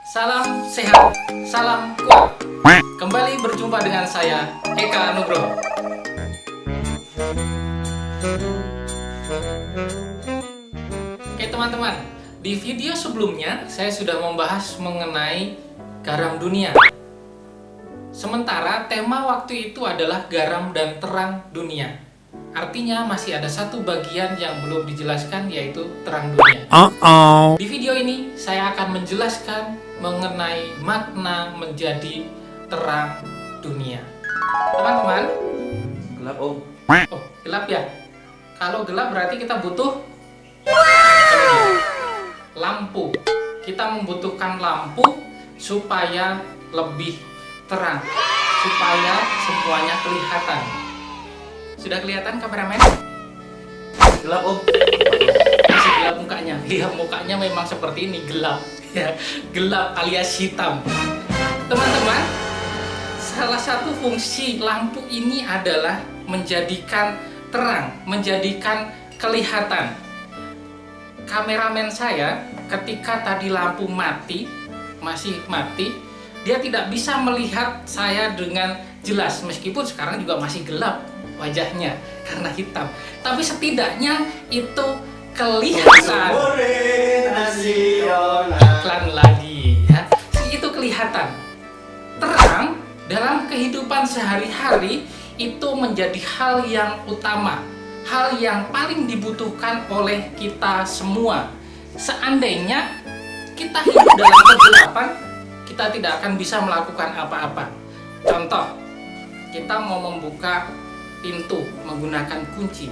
Salam sehat, salam kuat. Kembali berjumpa dengan saya, Eka Nugroho. Oke teman-teman, di video sebelumnya saya sudah membahas mengenai garam dunia. Sementara tema waktu itu adalah garam dan terang dunia. Artinya masih ada satu bagian yang belum dijelaskan, yaitu terang dunia. Di video ini saya akan menjelaskan mengenai makna menjadi terang dunia. Teman-teman, Gelap om. oh gelap ya? Kalau gelap berarti kita butuh lampu. Kita membutuhkan lampu supaya lebih terang, supaya semuanya kelihatan. Sudah kelihatan kameramen? Gelap om. Masih gelap mukanya. Lihat mukanya memang seperti ini, gelap. Ya, gelap alias hitam. Teman-teman, salah satu fungsi lampu ini adalah menjadikan terang, menjadikan kelihatan. Kameramen saya ketika tadi lampu mati, masih mati, dia tidak bisa melihat saya dengan jelas, meskipun sekarang juga masih gelap wajahnya karena hitam. Tapi setidaknya itu kelihatan. Iklan lagi ya. Itu kelihatan. Terang dalam kehidupan sehari-hari itu menjadi hal yang utama, hal yang paling dibutuhkan oleh kita semua. Seandainya kita hidup dalam kegelapan, kita tidak akan bisa melakukan apa-apa. Contoh, kita mau membuka pintu menggunakan kunci.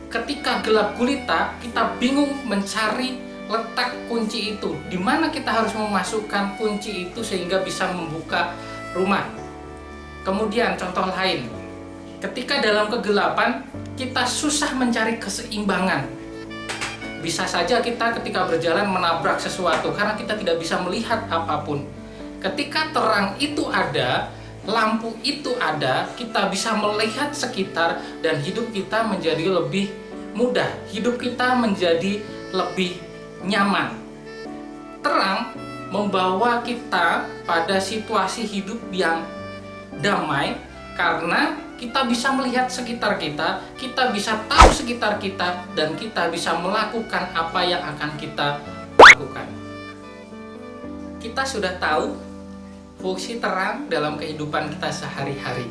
Ketika gelap gulita, kita bingung mencari letak kunci itu. Di mana kita harus memasukkan kunci itu sehingga bisa membuka rumah. Kemudian contoh lain, ketika dalam kegelapan, kita susah mencari keseimbangan. Bisa saja kita ketika berjalan menabrak sesuatu karena kita tidak bisa melihat apapun. Ketika terang itu ada, lampu itu ada, kita bisa melihat sekitar dan hidup kita menjadi lebih mudah, hidup kita menjadi lebih nyaman. Terang membawa kita pada situasi hidup yang damai karena kita bisa melihat sekitar kita bisa tahu sekitar kita, dan kita bisa melakukan apa yang akan kita lakukan. Kita sudah tahu fungsi terang dalam kehidupan kita sehari-hari.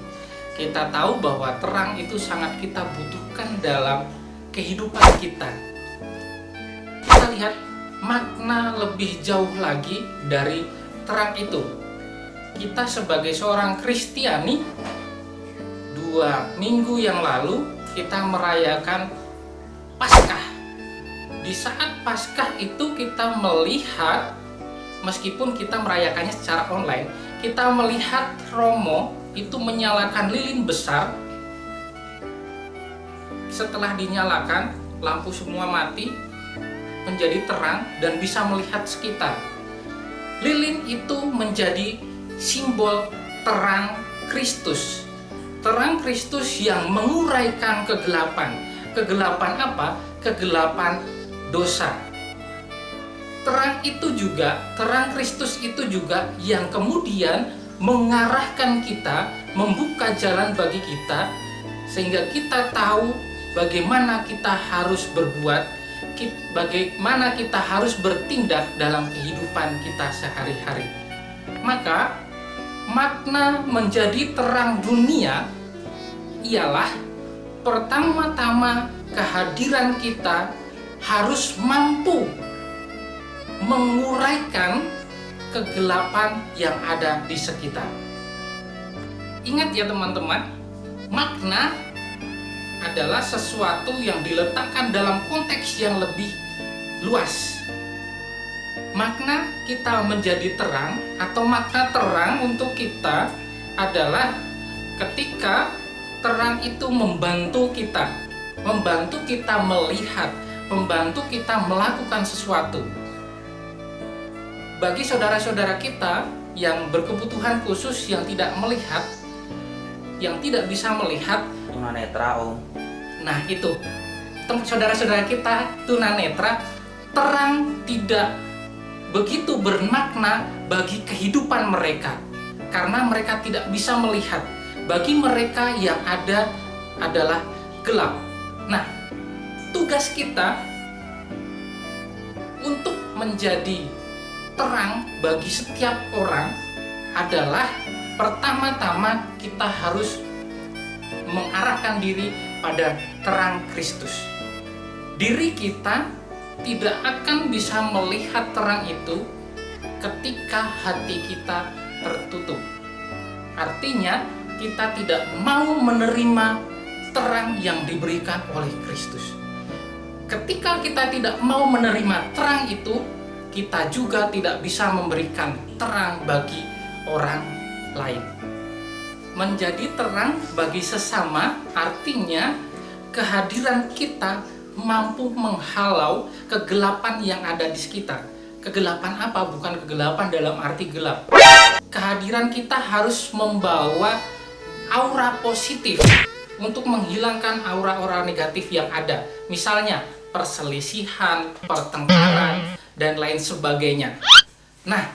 Kita tahu bahwa terang itu sangat kita butuhkan dalam kehidupan kita. Kita lihat makna lebih jauh lagi dari terang itu. Kita sebagai seorang Kristiani, 2 minggu yang lalu kita merayakan Paskah. Di saat Paskah itu kita melihat, meskipun kita merayakannya secara online, kita melihat Romo itu menyalakan lilin besar. Setelah dinyalakan, lampu semua mati, menjadi terang dan bisa melihat sekitar. Lilin itu menjadi simbol terang Kristus. Terang Kristus yang menguraikan kegelapan. Kegelapan apa? Kegelapan dosa. Terang itu juga, terang Kristus itu juga yang kemudian mengarahkan kita, membuka jalan bagi kita, sehingga kita tahu bagaimana kita harus berbuat, bagaimana kita harus bertindak dalam kehidupan kita sehari-hari. Maka, makna menjadi terang dunia ialah pertama-tama kehadiran kita harus mampu menguraikan kegelapan yang ada di sekitar. Ingat ya teman-teman, makna adalah sesuatu yang diletakkan dalam konteks yang lebih luas. Makna kita menjadi terang atau makna terang untuk kita adalah ketika terang itu membantu kita melihat, membantu kita melakukan sesuatu. Bagi saudara-saudara kita yang berkebutuhan khusus, yang tidak melihat, yang tidak bisa melihat, Tunanetra om. nah itu, saudara-saudara kita tunanetra, terang tidak begitu bermakna bagi kehidupan mereka, karena mereka tidak bisa melihat. Bagi mereka yang ada adalah gelap. Nah, tugas kita untuk menjadi terang bagi setiap orang adalah pertama-tama kita harus mengarahkan diri pada terang Kristus. Diri kita tidak akan bisa melihat terang itu ketika hati kita tertutup. Artinya, kita tidak mau menerima terang yang diberikan oleh Kristus. Ketika kita tidak mau menerima terang itu, kita juga tidak bisa memberikan terang bagi orang lain. Menjadi terang bagi sesama artinya kehadiran kita mampu menghalau kegelapan yang ada di sekitar. Kegelapan apa? Bukan kegelapan dalam arti gelap. Kehadiran kita harus membawa aura positif untuk menghilangkan aura-aura negatif yang ada. Misalnya perselisihan, pertengkaran, dan lain sebagainya. Nah,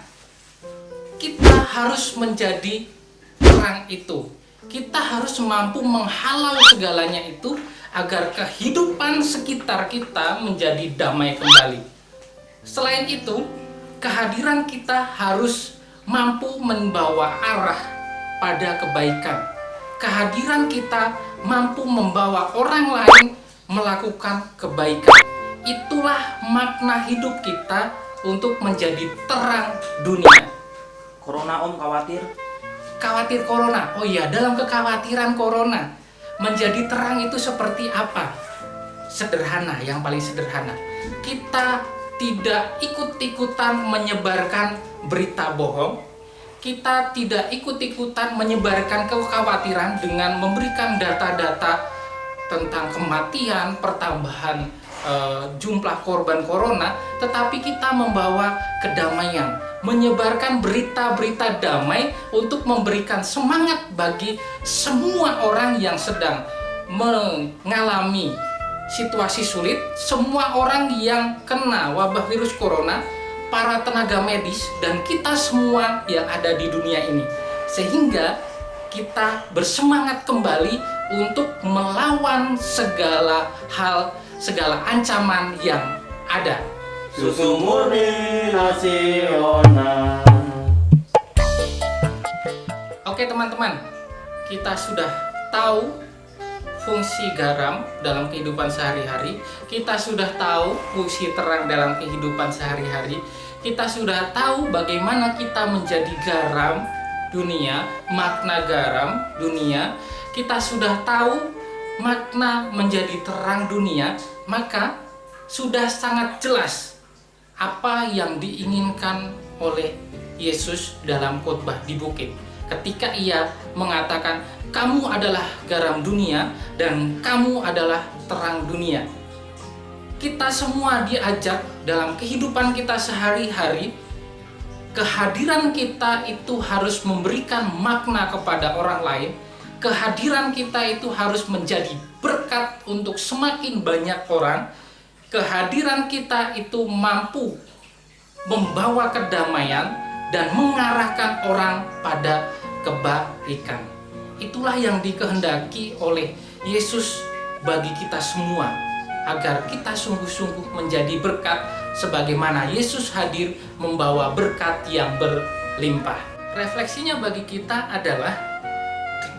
kita harus menjadi terang itu. Kita harus mampu menghalau segalanya itu agar kehidupan sekitar kita menjadi damai kembali. Selain itu, kehadiran kita harus mampu membawa arah pada kebaikan. Kehadiran kita mampu membawa orang lain melakukan kebaikan. Itulah makna hidup kita untuk menjadi terang dunia. Corona Om khawatir. Khawatir corona. Oh iya, dalam kekhawatiran corona, menjadi terang itu seperti apa? Sederhana, yang paling sederhana. Kita tidak ikut-ikutan menyebarkan berita bohong. Kita tidak ikut-ikutan menyebarkan kekhawatiran dengan memberikan data-data tentang kematian, pertambahan jumlah korban corona, tetapi kita membawa kedamaian, menyebarkan berita-berita damai untuk memberikan semangat bagi semua orang yang sedang mengalami situasi sulit, semua orang yang kena wabah virus corona, para tenaga medis, dan kita semua yang ada di dunia ini. Sehingga kita bersemangat kembali untuk melawan segala hal, segala ancaman yang ada. Susu murni nasional. Oke teman-teman, kita sudah tahu fungsi garam dalam kehidupan sehari-hari. Kita sudah tahu fungsi terang dalam kehidupan sehari-hari. Kita sudah tahu bagaimana kita menjadi garam dunia, makna garam dunia. Kita sudah tahu makna menjadi terang dunia, maka sudah sangat jelas apa yang diinginkan oleh Yesus dalam khotbah di bukit. Ketika ia mengatakan, kamu adalah garam dunia dan kamu adalah terang dunia. Kita semua diajak dalam kehidupan kita sehari-hari, kehadiran kita itu harus memberikan makna kepada orang lain. Kehadiran kita itu harus menjadi berkat untuk semakin banyak orang. Kehadiran kita itu mampu membawa kedamaian dan mengarahkan orang pada kebaikan. Itulah yang dikehendaki oleh Yesus bagi kita semua, agar kita sungguh-sungguh menjadi berkat sebagaimana Yesus hadir membawa berkat yang berlimpah. Refleksinya bagi kita adalah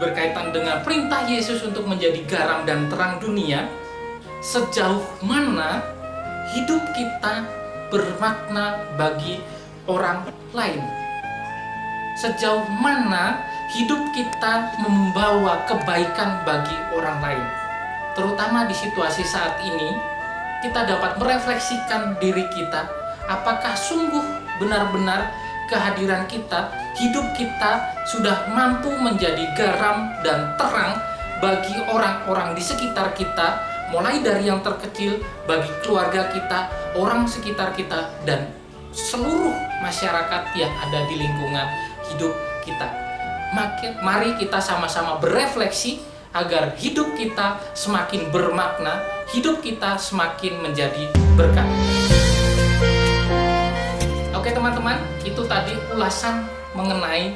berkaitan dengan perintah Yesus untuk menjadi garam dan terang dunia. Sejauh mana hidup kita bermakna bagi orang lain? Sejauh mana hidup kita membawa kebaikan bagi orang lain? Terutama di situasi saat ini, kita dapat merefleksikan diri kita. Apakah sungguh benar-benar kehadiran kita, hidup kita sudah mampu menjadi garam dan terang bagi orang-orang di sekitar kita, mulai dari yang terkecil, bagi keluarga kita, orang sekitar kita, dan seluruh masyarakat yang ada di lingkungan hidup kita. Mari kita sama-sama berefleksi agar hidup kita semakin bermakna, hidup kita semakin menjadi berkat. Oke teman-teman. teman-teman, itu tadi ulasan mengenai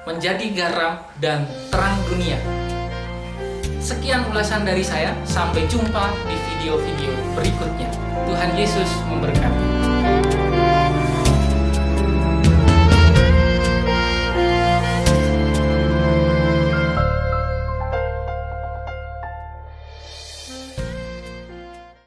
menjadi garam dan terang dunia. Sekian ulasan dari saya, sampai jumpa di video-video berikutnya. Tuhan Yesus memberkati.